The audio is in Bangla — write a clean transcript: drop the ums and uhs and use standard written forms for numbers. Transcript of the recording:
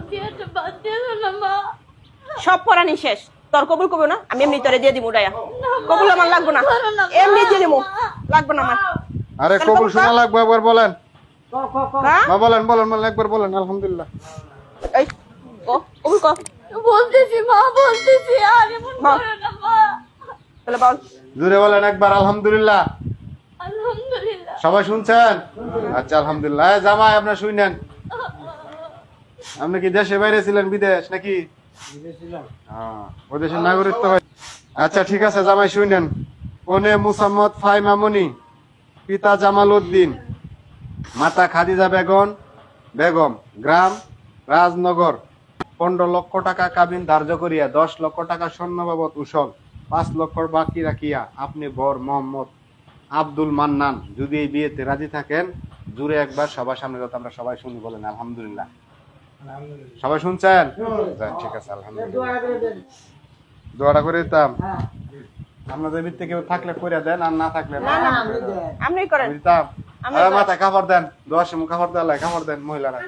বিয়েটা বাদ দিও না মা। সব পড়ানি শেষ, তোর কবুল করবো না, আমি এমনি তোরে দিয়ে দিব উড়াইয়া। কবুল আমার লাগবো না, এমনি দিয়ে দিব, লাগবো না আমার। আরে কবুল শোনা লাগবে, একবার বলেন। হ্যাঁ মা বলেন বলেন বলেন, একবার বলেন আলহামদুলিল্লাহ। এই কবুল কর। বলতেছি মা, বলতেছি, আর এমন করো না মা। তাহলে বল। জোরে বলেন একবার আলহামদুলিল্লাহ। আলহামদুলিল্লাহ। সবাই শুনছেন? আচ্ছা আলহামদুলিল্লাহ। এই জামাই আপনারা শুনেন, আপনি কি দেশে বাইরে ছিলেন, বিদেশ নাকি? ওই দেশের নাগরিকত্ব হয়। আচ্ছা ঠিক আছে জামাই শুনেন। কনে মুসাম্মদ ফাইমা মনি, পিতা জামাল উদ্দিন, মাতা খাদিজা বেগম, গ্রাম রাজনগর, 15 লক্ষ টাকা কাবিন ধার্য করিয়া 10 লক্ষ টাকা স্বর্ণ বাবদ উসল 5 লক্ষ বাকি রাখিয়া আপনি বর মোহাম্মদ আব্দুল মান্নান যদি এই বিয়েতে রাজি থাকেন, জুড়ে একবার সবার সামনে যত আমরা সবাই শুনি বলেন আলহামদুলিল্লাহ। সবাই শুনছেন? ঠিক আছে আলহামদুলিল্লাহ। দোয়াটা করে দিতাম, আপনাদের ভিত্তি কেউ থাকলে করে দেন, আর না থাকলে আপনি করেন। দিতাম। মাথায় কাপড় দেন, দোয়ার সময় কাপড় দেওয়া লাগে, কাপড় দেন মহিলারা।